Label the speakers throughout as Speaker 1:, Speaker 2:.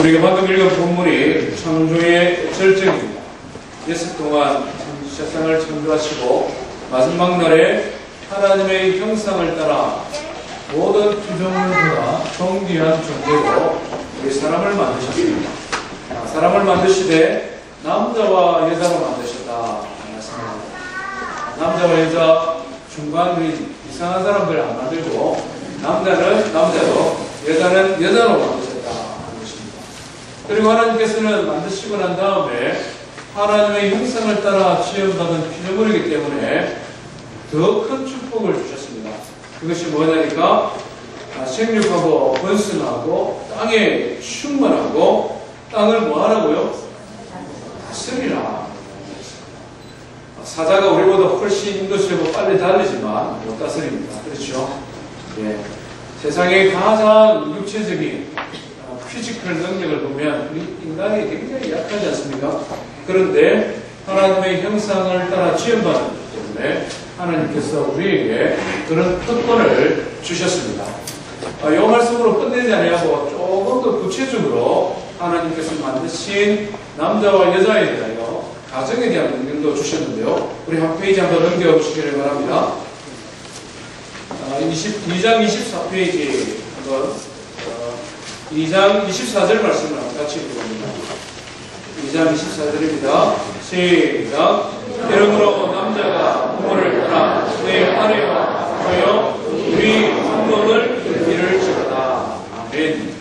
Speaker 1: 우리가 방금 읽은 본문이 창조의 절정입니다. 예수 동안 세상을 창조하시고 마지막 날에 하나님의 형상을 따라 모든 피조물보다 존귀한 존재로 우리 사람을 만드셨습니다. 사람을 만드시되 남자와 여자로 만드셨다. 남자와 여자 중간인 이상한 사람들 안 만들고 남자는 남자로 여자는 여자로 만드셨다 하는 것입니다. 그리고 하나님께서는 만드시고 난 다음에 하나님의 형상을 따라 지음받은 피조물이기 때문에 더 큰 축복을 주셨습니다. 그것이 뭐냐니까 생육하고 번성하고 땅에 충만하고 땅을 뭐하라고요? 다스리라. 사자가 우리보다 훨씬 인도수고 빨리 달리지만 못 다스립니다. 그렇죠? 예. 세상의 가장 육체적인 피지컬 능력을 보면 우리 인간이 굉장히 약하지 않습니까? 그런데 하나님의 형상을 따라 지음받았기 때문에 하나님께서 우리에게 그런 특권을 주셨습니다. 이 말씀으로 끝내지 아니하고 조금 더 구체적으로 하나님께서 만드신 남자와 여자에 대하여 가정에 대한 능력도 주셨는데요. 우리 한 페이지 한번 넘겨보시기를 바랍니다. 2장 24페이지 한번 2장 24절 말씀을 한번 같이 읽어봅니다. 2장 24절입니다. 시작. 이러므로 남자가 부모를 떠나 내 아내와 하여 우리 한 몸을 이룰지어다. 아멘.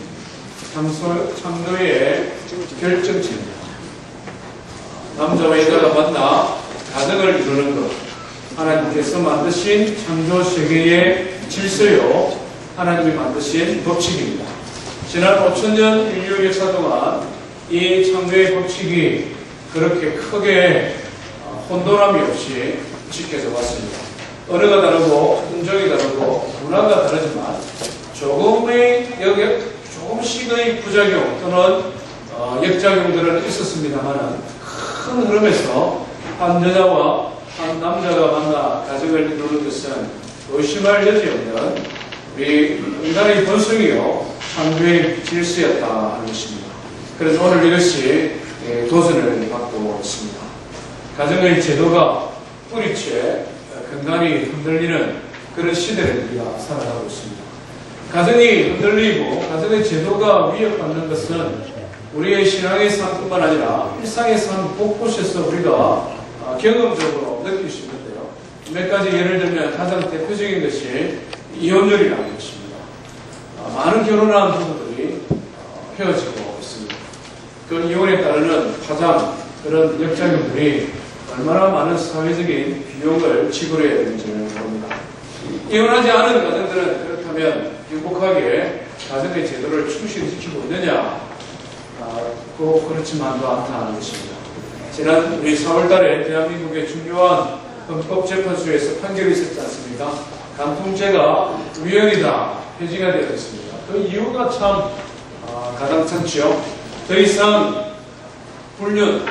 Speaker 1: 창조의 결정체입니다. 남자와 여자가 만나 가정을 이루는 것, 하나님께서 만드신 창조 세계의 질서요, 하나님이 만드신 법칙입니다. 지난 5000년 인류 역사 동안 이 창조의 법칙이 그렇게 크게 혼돈함이 없이 지켜져 왔습니다. 언어가 다르고 인종이 다르고 문화가 다르지만 조금씩의 부작용 또는 역작용들은 있었습니다만 큰 흐름에서 한 여자와 한 남자가 만나 가정을 이루는 것은 의심할 여지 없는 우리 인간의 본성이요 창조의 질서였다 하는 것입니다. 그래서 오늘 이것이 도전을 받고 있습니다. 가정의 제도가 뿌리채 근간이 흔들리는 그런 시대를 우리가 살아가고 있습니다. 가정이 흔들리고 가정의 제도가 위협받는 것은 우리의 신앙의 삶뿐만 아니라 일상의 삶 곳곳에서 우리가 경험적으로 느낄 수 있는데요. 몇 가지 예를 들면 가장 대표적인 것이 이혼율이라는 것입니다. 많은 결혼한 부부들이 헤어지고 있습니다. 그 이혼에 따르는 파장, 그런 역작용들이 얼마나 많은 사회적인 비용을 지불해야 되는지를 봅니다. 이혼하지 않은 가정들은 그렇다면 행복하게 가정의 제도를 충실시키고 있느냐? 그렇지만도 않다는 것입니다. 지난 우리 4월달에 대한민국의 중요한 헌법재판소에서 판결이 있었지 않습니까? 간통죄가 위헌이다, 폐지가 되었습니다. 그 이유가 참 가당찮지요. 더 이상 불륜,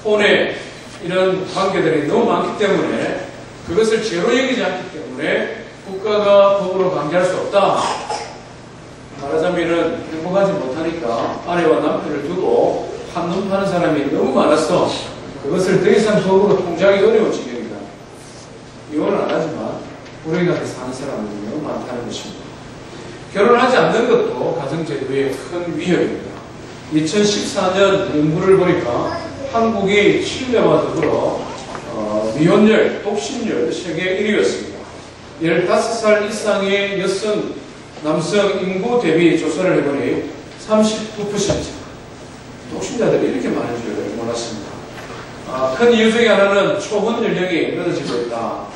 Speaker 1: 혼외 이런 관계들이 너무 많기 때문에 그것을 죄로 여기지 않기 때문에 국가가 법으로 강제할 수 없다. 말하자면 행복하지 못하니까 아내와 남편을 두고 한눈 파는 사람이 너무 많아서 그것을 더 이상 법으로 통제하기 어려운 지경이다. 이혼은 안 하지만 불행하게 사는 사람들이 너무 많다는 것입니다. 결혼하지 않는 것도 가정제도의 큰 위협입니다. 2014년 연구를 보니까 한국이 칠레와 더불어 미혼율, 독신율 세계 1위였습니다. 15살 이상의 남성 인구 대비 조사를 해보니 39%. 독신자들이 이렇게 많은 줄 몰랐습니다. 큰 이유 중에 하나는 초혼 연령이 늦어지고 있다.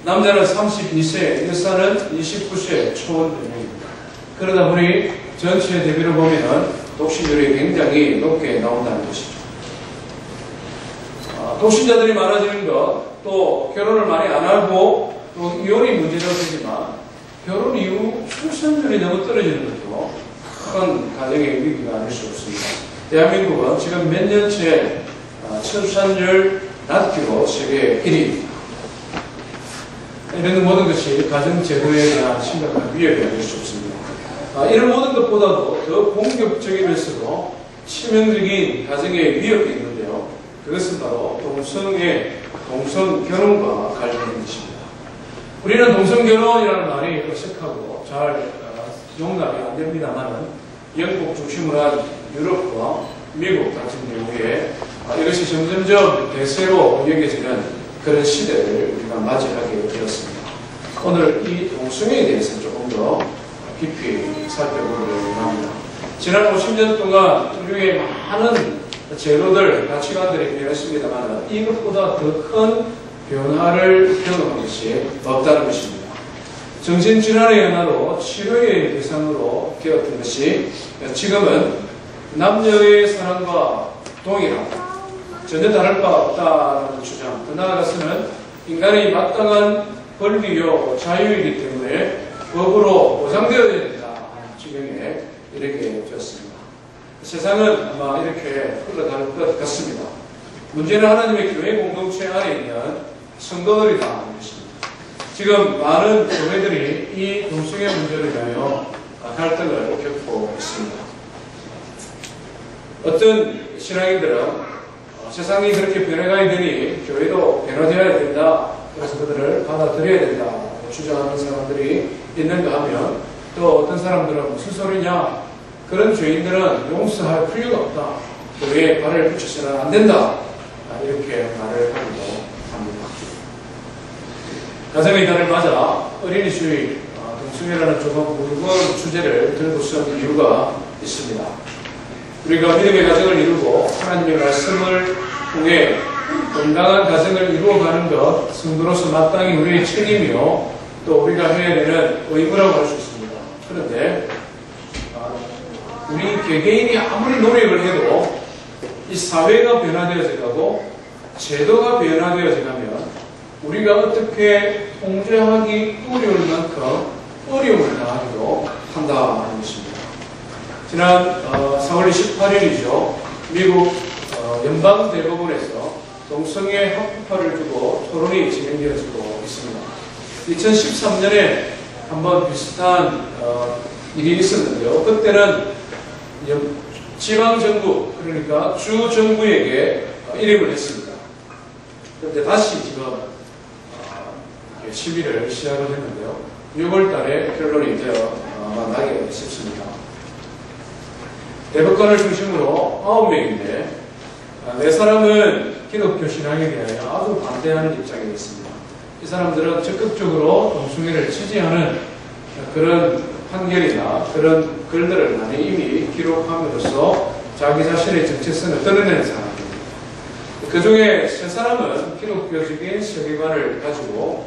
Speaker 1: 남자는 32세, 여자는 29세 초혼 연령입니다. 그러다 보니 전체 대비로 보면 독신율이 굉장히 높게 나온다는 것이죠. 독신자들이 많아지는 것, 또 결혼을 많이 안 하고 또 이혼이 문제라고 되지만 결혼 이후 출산율이 너무 떨어지는 것도 큰 가정의 위기가 아닐 수 없습니다. 대한민국은 지금 몇 년째 출산율 낮기로 세계 1위입니다. 이런 모든 것이 가정제도에 대한 심각한 위협이 아닐 수 없습니다. 이런 모든 것보다도 더 공격적이면서도 치명적인 가정의 위협이 있는데요. 그것은 바로 동성결혼과 관련된 것입니다. 우리는 동성결혼이라는 말이 어색하고 잘 용납이 안 됩니다만은 영국 중심으로 한 유럽과 미국 같은 경우에 이것이 점점점 대세로 여겨지는 그런 시대를 우리가 맞이하게 되었습니다. 오늘 이 동성애에 대해서 조금 더 깊이 살펴보려고 합니다. 지난 50년 동안 인류의 많은 제도들, 가치관들이 변했습니다만 이것보다 더 큰 변화를 경험한 것이 없다는 것입니다. 정신질환의 연화로 치료의 대상으로 되었던 것이 지금은 남녀의 사랑과 동일하다. 전혀 다를 바 없다는 주장. 더 나아가서는 인간의 마땅한 권리요 자유이기 때문에 법으로 보장되어야 된다 하는 지경에 이르게 되었습니다. 세상은 아마 이렇게 흘러갈 것 같습니다. 문제는 하나님의 교회 공동체 안에 있는 성도들이다 하는 것입니다. 지금 많은 교회들이 이 동성애 문제를 위하여 갈등을 겪고 있습니다. 어떤 신앙인들은 세상이 그렇게 변해가야 되니 교회도 변화되어야 된다. 그래서 그들을 받아들여야 된다. 주장하는 사람들이 있는가 하면 또 어떤 사람들은 무슨 소리냐. 그런 죄인들은 용서할 필요가 없다. 교회에 발을 붙여서는 안 된다. 이렇게 말을 하기도 합니다. 가정의 달을 맞아 어린이 주일, 동성애라는 조금 무거운 주제를 들고 쓴 이유가 있습니다. 우리가 믿음의 가정을 이루고 하나님의 말씀을 통해 건강한 가정을 이루어가는 것, 성도로서 마땅히 우리의 책임이요 또 우리가 해야 되는 의무라고 할 수 있습니다. 그런데 우리 개개인이 아무리 노력을 해도 이 사회가 변화되어져 가고 제도가 되어져 가면 우리가 어떻게 통제하기 어려울 만큼 어려움을 당하기도 한다는 것입니다. 지난 4월 28일이죠. 미국 연방대법원에서 동성애 합법화를 두고 토론이 진행되어지고 있습니다. 2013년에 한번 비슷한 일이 있었는데요. 그때는 지방정부, 그러니까 주정부에게 일임을 했습니다. 그런데 다시 지금 시위를 시작을 했는데요. 6월 달에 결론이 나게 싶습니다. 대법관을 중심으로 9명인데 4사람은 기독교 신앙에 대하여 아주 반대하는 입장이 있습니다. 이 사람들은 적극적으로 동성애를 지지하는 그런 판결이나 그런 글들을 많이 이미 기록함으로써 자기 자신의 정체성을 드러내는 사람입니다. 그 중에 3사람은 기독교적인 세계관을 가지고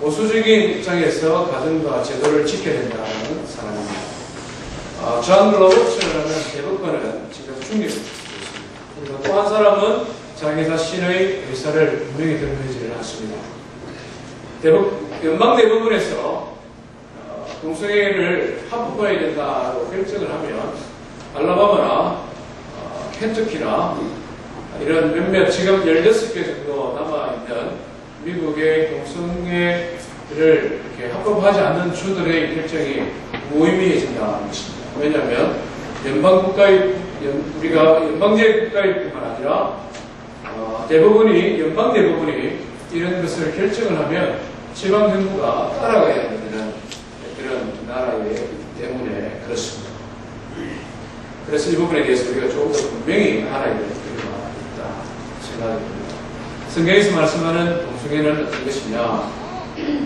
Speaker 1: 보수적인 입장에서 가정과 제도를 지켜야 된다는 사람입니다. 존 로버츠라는 대법관은 지금 중립을 지고 있습니다. 그리고 또 한 사람은 자기 자신의 의사를 분명히 드러내지를 않습니다. 연방대법원에서 동성애를 합법화해야 된다고 결정을 하면 알라바마나 켄터키나 이런 몇몇 지금 16개 정도 남아있는 미국의 동성애를 이렇게 합법화하지 않는 주들의 결정이 무의미해진다는 것입니다. 왜냐하면 우리가 연방제 국가뿐만 아니라 연방대법원이 이런 것을 결정을 하면 지방정부가 따라가야 되는 그런 나라이기 때문에 그렇습니다. 그래서 이 부분에 대해서 우리가 조금 더 분명히 알아야 될 필요가 있다 생각이 듭니다. 성경에서 말씀하는 동성애는 어떤 것이냐,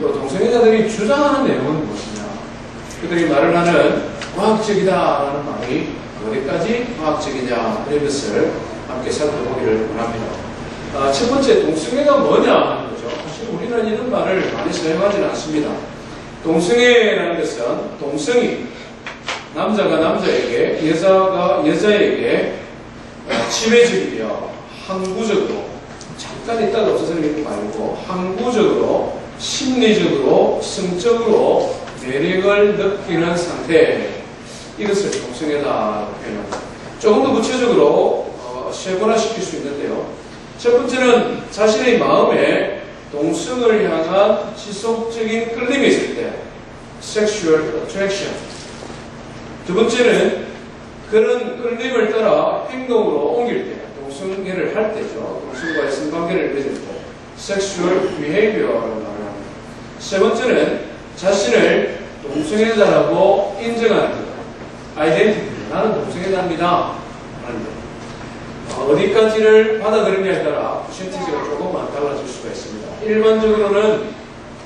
Speaker 1: 또 동성애자들이 주장하는 내용은 무엇이냐, 그들이 말을 하는 과학적이다라는 말이 어디까지 과학적이냐 이런 것을 함께 살펴보기를 원합니다. 첫 번째, 동성애가 뭐냐 하는 거죠. 사실 우리는 이런 말을 많이 사용하지는 않습니다. 동성애라는 것은 동성이 남자가 남자에게 여자가 여자에게 치매적이며 항구적으로 잠깐 있다가 없어서는 이런 거 아니고 항구적으로 심리적으로 성적으로 매력을 느끼는 상태, 이것을 동성애다라고 표현합니다. 조금 더 구체적으로 세분화시킬 수 있는데요. 첫 번째는 자신의 마음에 동성을 향한 지속적인 끌림이 있을 때, sexual attraction. 두 번째는 그런 끌림을 따라 행동으로 옮길 때, 동성애를 할 때죠. 동성과의 성관계를 맺을 때, sexual behavior라고 말합니다. 세 번째는 자신을 동성애자라고 인정하는 것, identity, 나는 동성애자입니다. 어디까지를 받아들이냐에 따라 퍼센티지가 조금만 달라질 수가 있습니다. 일반적으로는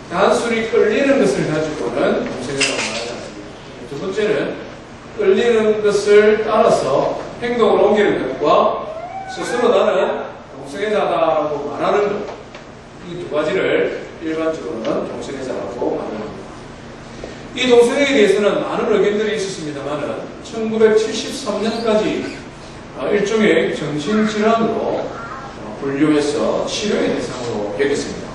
Speaker 1: 단순히 끌리는 것을 가지고는 동성애라고 말하지 않습니다. 두 번째는 끌리는 것을 따라서 행동을 옮기는 것과 스스로 나는 동성애자다라고 말하는 것, 이 두 가지를 일반적으로는 동성애자라고 말합니다. 이 동성애에 대해서는 많은 의견들이 있었습니다만 1973년까지 일종의 정신질환으로 분류해서 치료의 대상으로 여겼습니다.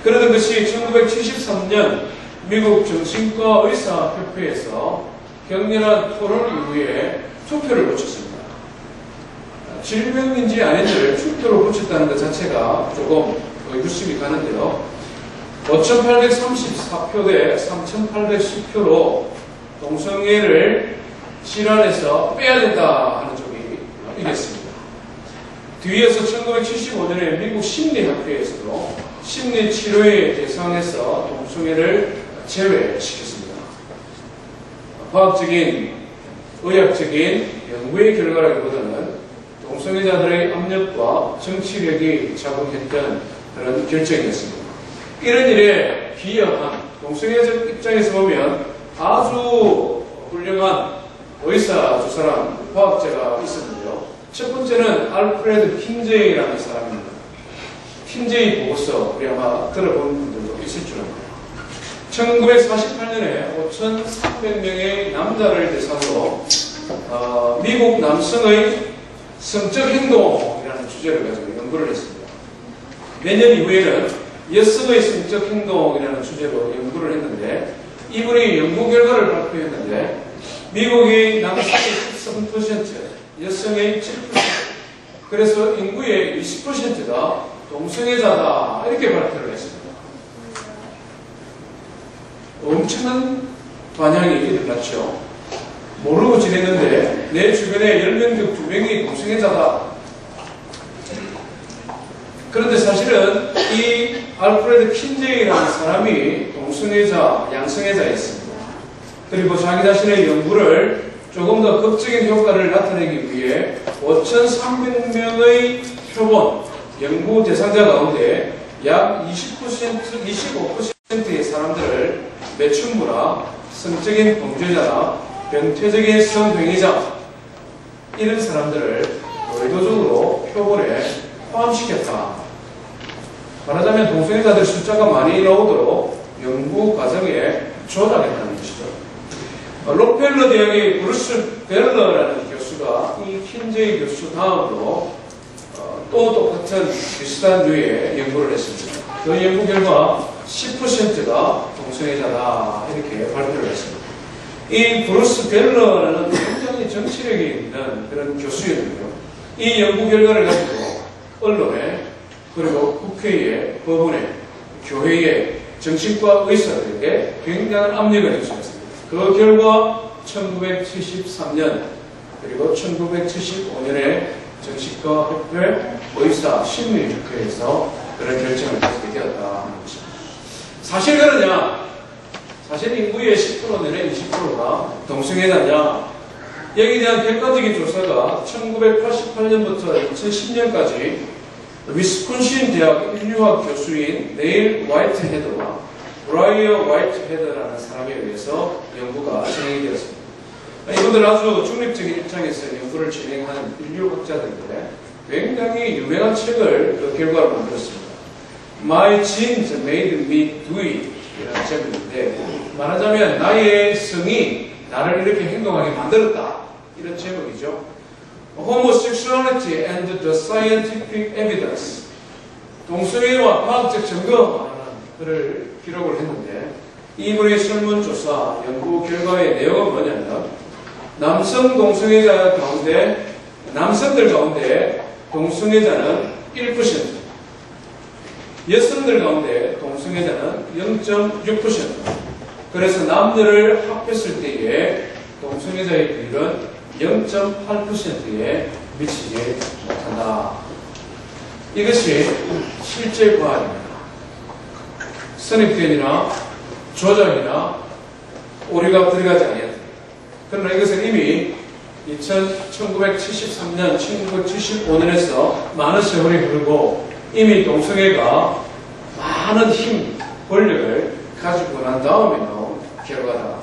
Speaker 1: 그러던 것이 1973년 미국 정신과 의사협회에서 격렬한 토론 이후에 투표를 붙였습니다. 질병인지 아닌지를 투표로 붙였다는 것 자체가 조금 의구심이 가는데요. 5,834표 대 3,810표로 동성애를 질환에서 빼야 된다 하는 쪽이 이겼습니다. 뒤에서 1975년에 미국 심리학회에서도 심리치료의 대상에서 동성애를 제외시켰습니다. 과학적인, 의학적인 연구의 결과라기보다는 동성애자들의 압력과 정치력이 작용했던 그런 결정이었습니다. 이런 일에 기여한 동성애자 입장에서 보면 아주 훌륭한 의사 두 사람, 과학자가 있었는데요. 첫 번째는 알프레드 킨제이라는 사람입니다. 킨제이 보고서 우리 아마 들어본 분들도 있을 줄 압니다. 1948년에 5,300명의 남자를 대상으로 미국 남성의 성적 행동이라는 주제를 가지고 연구를 했습니다. 몇 년 이후에는 여성의 성적 행동이라는 주제로 연구를 했는데 이분이 연구 결과를 발표했는데 미국의 남성의 13%, 여성의 7%, 그래서 인구의 20%가 동성애자다 이렇게 발표를 했습니다. 엄청난 반향이 일어났죠. 모르고 지냈는데 내 주변에 10명 중 2명이 동성애자다. 그런데 사실은 이 알프레드 킨제이라는 사람이 동성애자, 양성애자였습니다. 그리고 자기 자신의 연구를 조금 더 극적인 효과를 나타내기 위해 5,300명의 표본 연구 대상자 가운데 약 25%의 사람들을 매춘부나 성적인 범죄자나 변태적인 성행위자 이런 사람들을 의도적으로 표본에 포함시켰다. 말하자면 동성애자들 숫자가 많이 나오도록 연구 과정에 조작했다는 것이죠. 록펠러 대학의 브루스 벨러라는 교수가 이 킨제이 교수 다음으로 또 똑같은 비슷한 류의 연구를 했습니다. 그 연구 결과 10%가 동성애자다 이렇게 발표를 했습니다. 이 브루스 벨러라는 굉장히 정치력이 있는 그런 교수였는데요. 이 연구 결과를 가지고 언론에 그리고 국회에, 법원에, 교회에, 정신과 의사들에게 굉장한 압력을 행사했습니다. 그 결과 1973년 그리고 1975년에 정신과 협회, 의사, 심리협회에서 그런 결정을 가지게 되었다는 것입니다. 사실 그러냐? 사실 인구의 10% 내내 20%가 동성애자냐? 여기에 대한 객관적인 조사가 1988년부터 2010년까지 위스콘신 대학 인류학 교수인 네일 화이트헤드와 브라이어 화이트헤드라는 사람에 의해서 연구가 진행이 되었습니다. 이분들 아주 중립적인 입장에서 연구를 진행하는 인류학자들인데 굉장히 유명한 책을 그 결과로 만들었습니다. My Genes Made Me Do It 이라는 제목인데 말하자면 나의 성이 나를 이렇게 행동하게 만들었다 이런 제목이죠. Homosexuality and the Scientific Evidence 동성애와 과학적 증거라는 글을 기록을 했는데 이분의 설문조사 연구 결과의 내용은 뭐냐면 남성 동성애자 가운데 남성들 가운데 동성애자는 1%, 여성들 가운데 동성애자는 0.6%. 그래서 남들을 합했을 때에 동성애자의 비율은 0.8%에 미치지 못한다. 이것이 실제 과학입니다. 선입견이나 조작이나 오류가 들어가지 않았다. 그러나 이것은 이미 1973년, 1975년에서 많은 세월이 흐르고 이미 동성애가 많은 힘, 권력을 가지고 난 다음에 나온 결과다.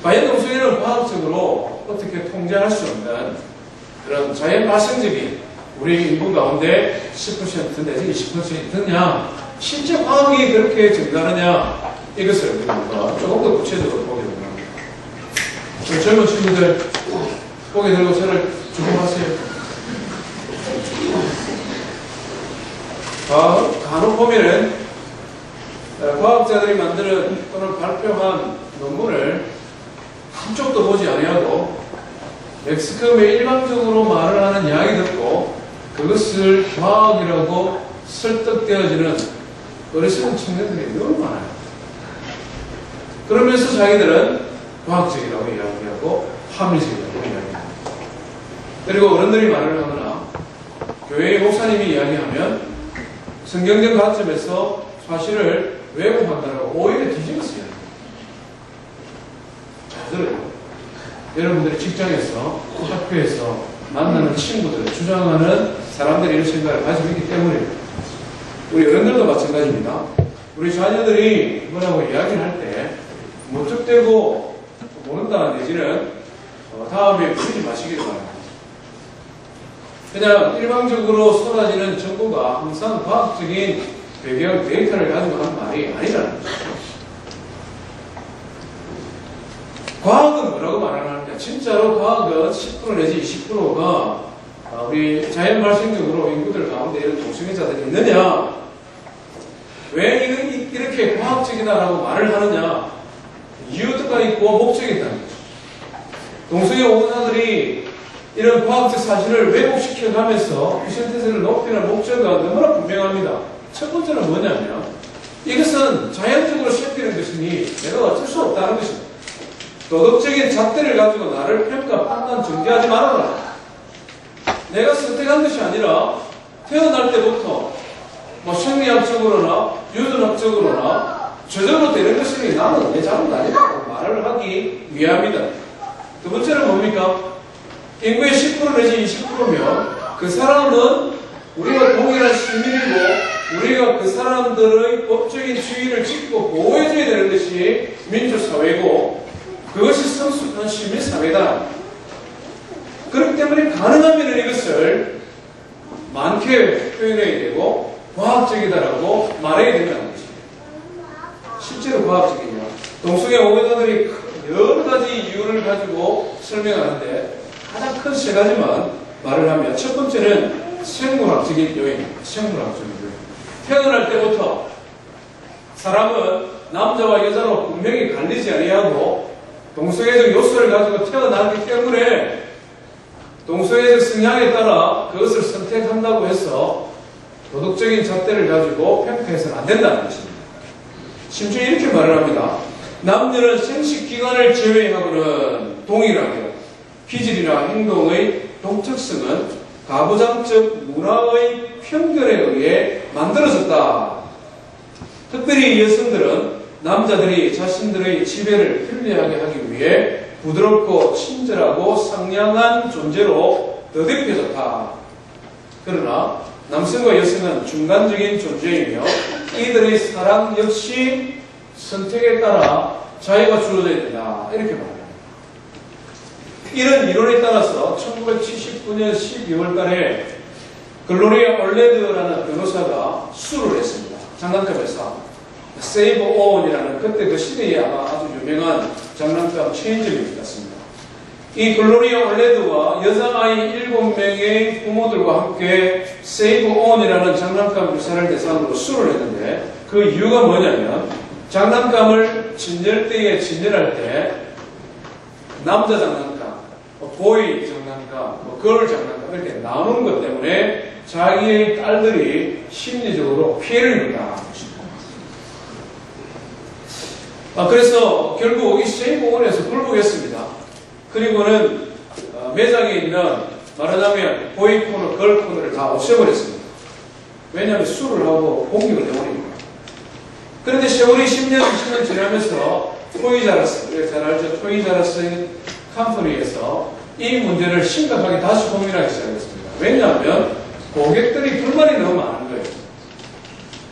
Speaker 1: 과연 동성애는 과학적으로 어떻게 통제할 수 없는 그런 자연 발생적인 우리 인구 가운데 10% 내지 20% 있느냐, 실제 과학이 그렇게 증가하느냐, 이것을 우리가 조금 더 구체적으로 보게 됩니다. 젊은 친구들 고개 들고 저를 주목하세요. 간혹 보면은 과학자들이 만드는 또는 발표한 논문을 한쪽도 보지 아니하고 멕시컴에 일방적으로 말을 하는 이야기 듣고 그것을 과학이라고 설득되어지는 어리석은 청년들이 너무 많아요. 그러면서 자기들은 과학적이라고 이야기하고 합리적이라고 이야기합니다. 그리고 어른들이 말을 하거나 교회의 목사님이 이야기하면 성경적 관점에서 사실을 왜곡한다고 오히려 뒤집었어요. 잘 들어요. 여러분들이 직장에서, 학교에서 만나는 친구들, 주장하는 사람들이 이런 생각을 가지고 있기 때문에 우리 어른들도 마찬가지입니다. 우리 자녀들이 뭐라고 이야기를 할 때 무턱대고 모른다 내지는 다음에 부르지 마시길 바랍니다. 그냥 일방적으로 쏟아지는 정보가 항상 과학적인 배경 데이터를 가지고 하는 말이 아니라는 거죠. 과학은 뭐라고 말하느냐? 진짜로 과학은 10% 내지 20%가 우리 자연 발생적으로 인구들 가운데 이런 동성애자들이 있느냐? 왜 이렇게 과학적이다라고 말을 하느냐? 이유가 있고 목적이 있다는 거죠. 동성애 옹호자들이 이런 과학적 사실을 왜곡시켜가면서 유전태세를 높이는 목적은 너무나 분명합니다. 첫 번째는 뭐냐면 이것은 자연적으로 생기는 것이니 내가 어쩔 수 없다는 것입니다. 도덕적인 잣대를 가지고 나를 평가, 판단, 정죄하지 말아라. 내가 선택한 것이 아니라 태어날 때부터 뭐 생리학적으로나 유전학적으로나 저절로 되는 것이니 나는 내 잘못 아니라고 말을 하기 위함이다. 두 번째는 뭡니까? 인구의 10% 내지 20%면 그 사람은 우리가 동일한 시민이고 우리가 그 사람들의 법적인 주의를 지키고 보호해줘야 되는 것이 민주사회고 그것이 성숙한 시민사회다. 그렇기 때문에 가능하면 이것을 많게 표현해야 되고 과학적이다라고 말해야 된다는 것입니다. 실제로 과학적이냐? 동성애 옹호자들이 여러 가지 이유를 가지고 설명하는데 가장 큰 세 가지만 말을 하면 첫 번째는 생물학적인 요인입니다. 생물학적인 요인. 태어날 때부터 사람은 남자와 여자로 분명히 갈리지 아니하고 동성애적 요소를 가지고 태어나기 때문에 동성애적 성향에 따라 그것을 선택한다고 해서 도덕적인 잣대를 가지고 평가해서는 안 된다는 것입니다. 심지어 이렇게 말을 합니다. 남녀는 생식기관을 제외하고는 동일하게 기질이나 행동의 독특성은 가부장적 문화의 편견에 의해 만들어졌다. 특별히 여성들은 남자들이 자신들의 지배를 편리하게 하기 위해 부드럽고 친절하고 상냥한 존재로 더듬혀졌다. 그러나 남성과 여성은 중간적인 존재이며 이들의 사랑 역시 선택에 따라 자유가 주어져야 된다. 이렇게 말합니다. 이런 이론에 따라서 1979년 12월 달에 글로리아 올레드라는 변호사가 수를 했습니다. 장난감에서 세이브 온이라는 그때 그 시대에 아마 아주 유명한 장난감 체인점이 있었습니다. 이 글로리아 올레드와 여자아이 7명의 부모들과 함께 세이브 온이라는 장난감 유사를 대상으로 수를 했는데 그 이유가 뭐냐면 장난감을 진열대에 진열할 때 남자 장난감, 보이 장난감, 걸 장난감 이렇게 나누는 것 때문에 자기의 딸들이 심리적으로 피해를 입는다. 그래서 결국 이 세이공원에서 굴복했습니다. 그리고는 매장에 있는 말하자면 보이코너, 걸코너를 다 없애버렸습니다. 왜냐하면 술을 하고 공격을 해버리니까. 그런데 세월이 10년, 20년 지나면서 토이자라스, 잘 알죠? 토이자라스 컴퍼니에서 이 문제를 심각하게 다시 고민하기 시작했습니다. 왜냐하면 고객들이 불만이 너무 많은 거예요.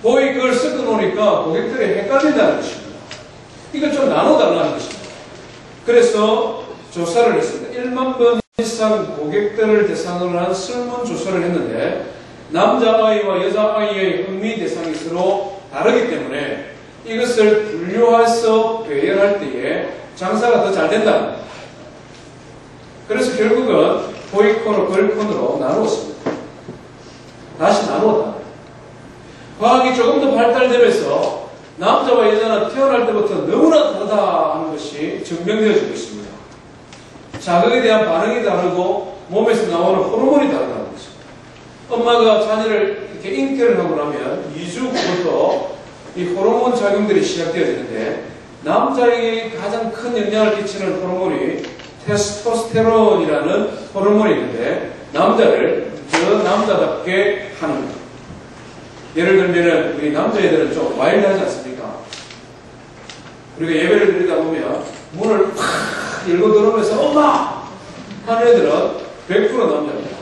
Speaker 1: 보이 그걸 섞어 놓으니까 고객들이 헷갈린다는 것입니다. 이걸 좀 나눠달라는 것입니다. 그래서 조사를 했습니다. 1만 번 이상 고객들을 대상으로 한 설문조사를 했는데 남자아이와 여자아이의 흥미 대상이 서로 다르기 때문에 이것을 분류해서 배열할 때에 장사가 더 잘 된다. 그래서 결국은 보이코너, 걸코너로 나누었습니다. 다시 나누었다. 과학이 조금 더 발달되면서 남자와 여자는 태어날 때부터 너무나 다르다 하는 것이 증명되어지고 있습니다. 자극에 대한 반응이 다르고 몸에서 나오는 호르몬이 다르다는 것입니다. 엄마가 자녀를 이렇게 잉태를 하고 나면 2주부터 이 호르몬 작용들이 시작되어지는데 남자에게 가장 큰 영향을 끼치는 호르몬이 테스토스테론이라는 호르몬이 있는데 남자를 저 남자답게 하는 거예요. 예를 들면 우리 남자애들은 좀 와일드하지 않습니까? 우리가 예배를 드리다 보면 문을 탁 열고 들어오면서 엄마! 하는 애들은 100% 남자입니다.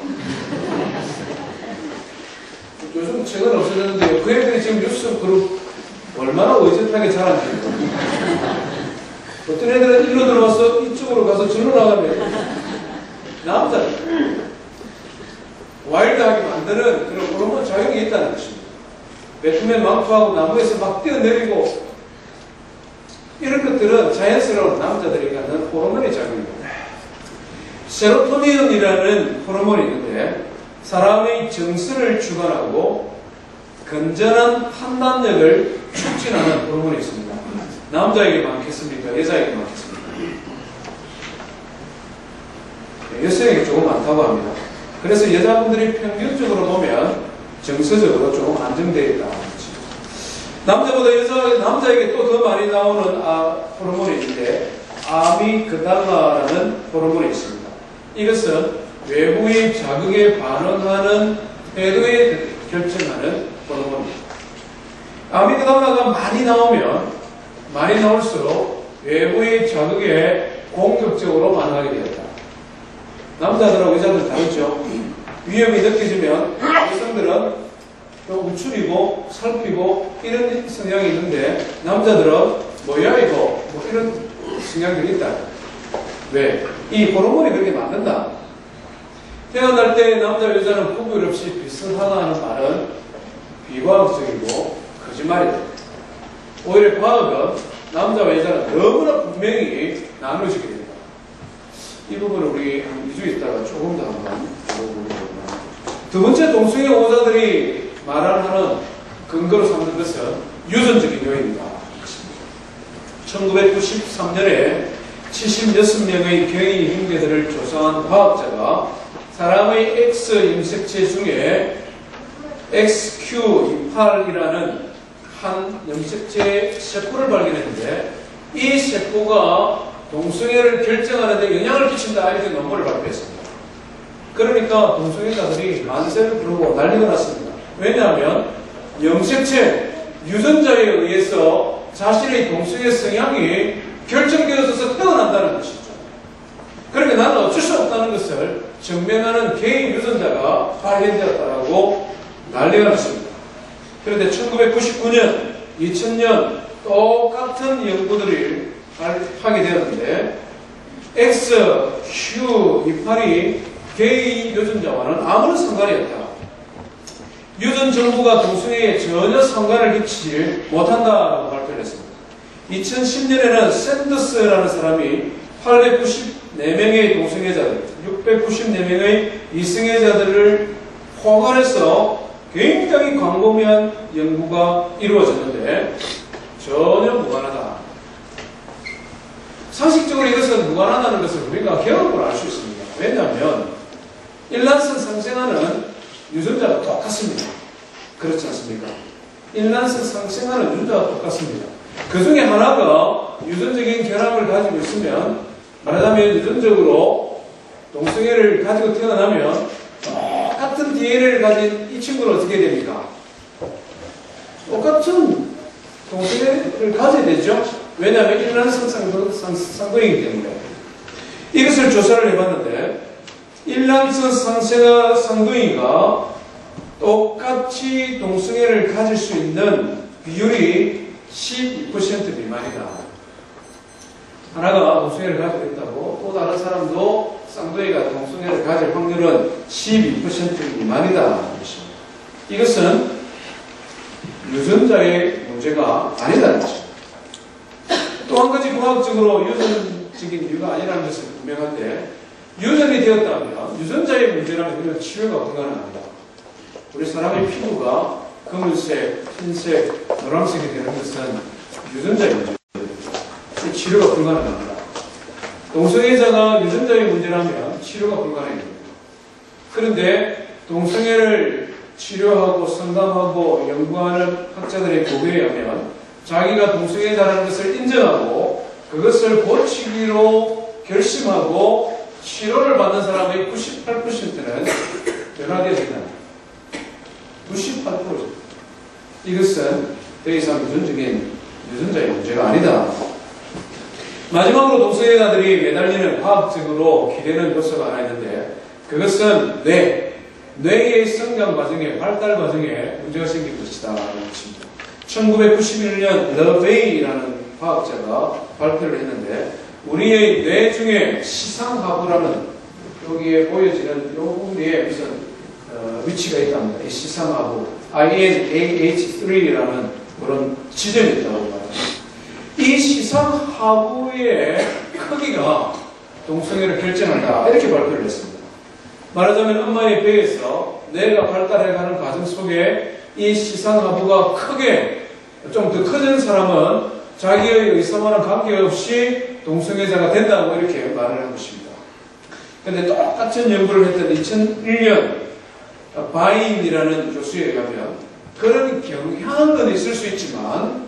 Speaker 1: 요즘 최근 없어졌는데 그 애들이 지금 뉴스 그룹 얼마나 의젓하게 자란지. 어떤 애들은 일로 들어와서 이쪽으로 가서 절로 나가면 남자 와일드하게 만드는 그런 호르몬 작용이 있다는 것입니다. 배트맨 망토하고 나무에서 막 뛰어내리고 이런 것들은 자연스러운 남자들이 갖는 호르몬의 작용입니다. 세로토닌이라는 호르몬이 있는데 사람의 정서를 주관하고 건전한 판단력을 촉진하는 호르몬이 있습니다. 남자에게 많겠습니까? 여자에게 많겠습니까? 여성에게 조금 많다고 합니다. 그래서 여자분들이 평균적으로 보면 정서적으로 조금 안정되어 있다. 남자보다 남자에게 또 더 많이 나오는 호르몬이 있는데 아미그달라라는 호르몬이 있습니다. 이것은 외부의 자극에 반응하는 태도에 결정하는 호르몬입니다. 아미그달라가 많이 나올수록 외부의 자극에 공격적으로 반응하게 되었다. 남자들하고 여자들은 다르죠. 위험이 느껴지면 여성들은 좀 우쭐이고 살피고 이런 성향이 있는데 남자들은 뭐야 이거 뭐 이런 성향들이 있다. 왜? 이 호르몬이 그렇게 맞는다. 태어날 때 남자 여자는 구별 없이 비슷하다 하는 말은 비과학적이고 거짓말이다. 오히려 과학은 남자와 여자는 너무나 분명히 나누어지게 됩니다. 이 부분을 우리 한 2주 있다가 조금 더 한번 보겠습니다. 두 번째 동성애 호자들이 말하는 근거로 삼는 것은 유전적인 요인이다. 1993년에 76명의 경이 형제들을 조사한 과학자가 사람의 X 염색체 중에 XQ28이라는 한 염색체 세포를 발견했는데 이 세포가 동성애를 결정하는 데 영향을 끼친다 이렇게 논문을 발표했습니다. 그러니까 동성애자들이 만세를 부르고 난리가 났습니다. 왜냐하면 염색체 유전자에 의해서 자신의 동성애 성향이 결정되어서 태어난다는 것이죠. 그러니까 나는 어쩔 수 없다는 것을 증명하는 개인 유전자가 발견되었다고 난리가 났습니다. 그런데 1999년, 2000년 똑같은 연구들이 하게 되었는데 XQ28이 개인 유전자와는 아무런 상관이 없다. 유전 정보가 동성애에 전혀 상관을 끼치지 못한다고 발표를 했습니다. 2010년에는 샌더스라는 사람이 894명의 동성애자들, 694명의 이성애자들을 포괄해서 굉장히 광범위한 연구가 이루어졌는데 전혀 무관하다. 상식적으로 이것은 무관하다는 것을 우리가 경험으로 알 수 있습니다. 왜냐하면 일란성 상생하는 유전자가 똑같습니다. 그렇지 않습니까? 일란성 상생하는 유전자가 똑같습니다. 그 중에 하나가 유전적인 결함을 가지고 있으면, 말하자면 유전적으로 동성애를 가지고 태어나면 똑같은 DNA를 가진 이 친구는 어떻게 됩니까? 똑같은 동성애를 가져야 되죠. 왜냐하면 일란성 쌍둥이이기 때문에. 이것을 조사를 해봤는데 일란성 쌍둥이가 똑같이 동성애를 가질 수 있는 비율이 12% 미만이다. 하나가 동성애를 가지고 있다고 또 다른 사람도 쌍둥이가 동성애를 가질 확률은 12% 미만이다. 이것은 유전자의 문제가 아니다는 것입니다. 또 한 가지 과학적으로 유전적인 이유가 아니라는 것은 분명한데, 유전이 되었다면 유전자의 문제라면 그런 치료가 불가능합니다. 우리 사람의 피부가 검은색, 흰색, 노란색이 되는 것은 유전자의 문제입니다. 치료가 불가능합니다. 동성애자가 유전자의 문제라면 치료가 불가능합니다. 그런데 동성애를 치료하고 상담하고 연구하는 학자들의 보고에 의하면 자기가 동성애자라는 것을 인정하고 그것을 고치기로 결심하고 치료를 받는 사람의 98%는 변화되어진다. 98%. 이것은 더 이상 유전자의 문제가 아니다. 마지막으로 동성애자들이 매달리는 과학적으로 기대는 요소가 하나 있는데, 그것은 뇌의 성장 과정에, 발달 과정에 문제가 생길 것이다 라는 것입니다. 1991년 러베이라는 과학자가 발표를 했는데, 우리의 뇌 중에 시상하부라는, 여기에 보여지는 요 부분에 무슨 위치가 있답니다. 이 시상하부, INAH3라는 그런 지점이 있다고 말합니다. 이 시상하부의 크기가 동성애를 결정한다, 이렇게 발표를 했습니다. 말하자면 엄마의 배에서 뇌가 발달해가는 과정 속에 이 시상하부가 크게 좀 더 커진 사람은 자기의 의사와는 관계없이 동성애자가 된다고 이렇게 말을 한 것입니다. 그런데 똑같은 연구를 했던 2001년 바인이라는 교수에 의하면 그런 경향은 있을 수 있지만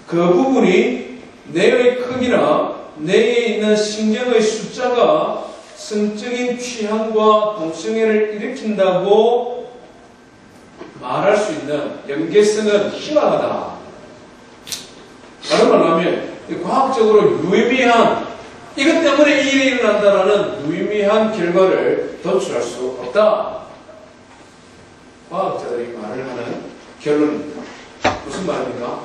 Speaker 1: 그 부분이 뇌의 크기나 뇌에 있는 신경의 숫자가 성적인 취향과 동성애를 일으킨다고 말할 수 있는 연계성은 희망하다. 다른 말로 하면 과학적으로 유의미한, 이것 때문에 이 일이 일어난다라는 유의미한 결과를 도출할 수 없다. 과학자들이 말을 하는 결론입니다. 무슨 말입니까?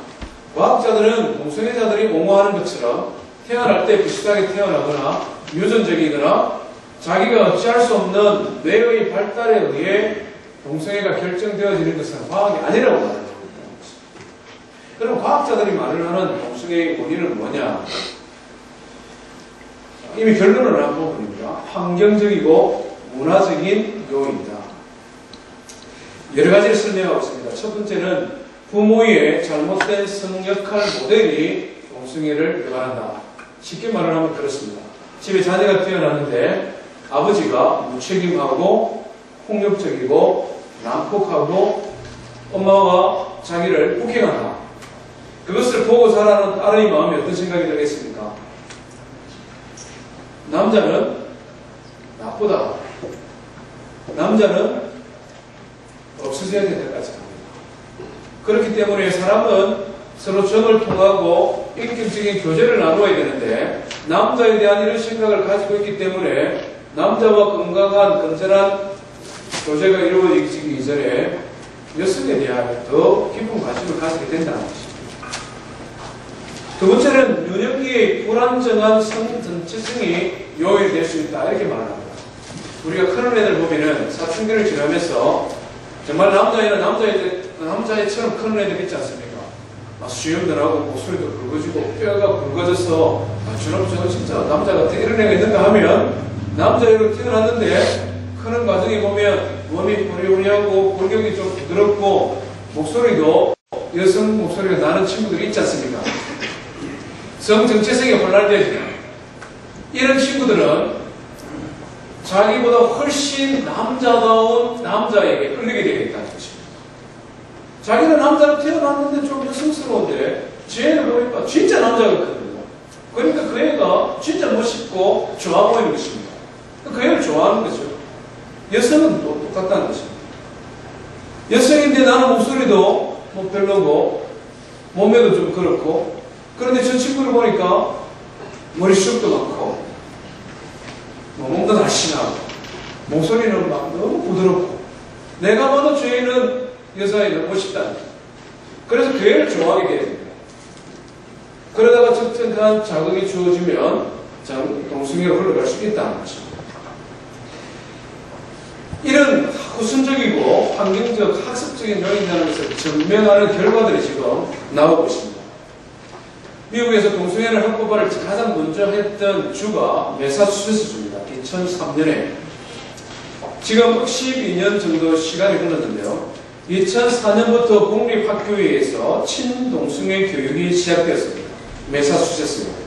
Speaker 1: 과학자들은 동성애자들이 옹호하는 것처럼 태어날 때 비슷하게 태어나거나 유전적이거나 자기가 어찌할 수 없는 뇌의 발달에 의해 동성애가 결정되어지는 것은 과학이 아니라고 말을 합니다. 그럼 과학자들이 말을 하는 동성애의 원인은 뭐냐? 이미 결론을 한 부분입니다. 환경적이고 문화적인 요인이다. 여러 가지를 설명하고 있습니다. 첫 번째는 부모의 잘못된 성역할 모델이 동성애를 유발한다. 쉽게 말을 하면 그렇습니다. 집에 자녀가 태어났는데 아버지가 무책임하고 폭력적이고 난폭하고 엄마와 자기를 폭행한다. 그것을 보고 자라는 딸의 마음에 어떤 생각이 들겠습니까? 남자는 나쁘다. 남자는 없어져야 된다까지 합니다. 그렇기 때문에 사람은 서로 정을 통하고 인격적인 교제를 나누어야 되는데 남자에 대한 이런 생각을 가지고 있기 때문에 남자와 건강한 건전한 교제가 이루어지기 이전에 여성에 대한 더 깊은 관심을 가지게 된다는 것입니다. 두 번째는 유년기의 불안정한 성 전체성이 요인이 될 수 있다, 이렇게 말합니다. 우리가 큰 애들 보면은 사춘기를 지나면서 정말 남자애처럼 큰 애들 있지 않습니까? 수염도 나고 목소리도 굵어지고 뼈가 굵어져서 저놈 저거 진짜 남자 같아, 이런 애가 있는가 하면 남자애로 태어났는데 크는 과정에 보면 몸이 호리호리하고 골격이 좀 부드럽고 목소리도 여성 목소리가 나는 친구들이 있지 않습니까? 성 정체성이 혼란되죠. 이런 친구들은 자기보다 훨씬 남자다운 남자에게 끌리게 되겠다는 것입니다. 자기는 남자로 태어났는데 좀 여성스러운데 쟤를 보니까 진짜 남자 같거든요. 그러니까 그 애가 진짜 멋있고 좋아 보이는 것입니다. 그 애를 좋아하는 거죠. 여성은 또 똑같다는 것입니다. 여성인데 나는 목소리도 뭐 별로고 몸매도 좀 그렇고, 그런데 저 친구를 보니까 머리숱도 많고 뭐 몸도 날씬하고 목소리는 막 너무 부드럽고 내가 봐도 저 애는 여자애 너무 멋있다. 그래서 그 애를 좋아하게 됩니다. 그러다가 적절한 자극이 주어지면 동성애로 흘러갈 수 있다는 거죠. 이런 후순적이고 환경적, 학습적인 요인이라는 것을 증명하는 결과들이 지금 나오고 있습니다. 미국에서 동성애를 합법화를 가장 먼저 했던 주가 매사추세츠주입니다. 2003년에. 지금 12년 정도 시간이 흘렀는데요. 2004년부터 공립학교에서 친동성애 교육이 시작되었습니다. 매사추세츠입니다.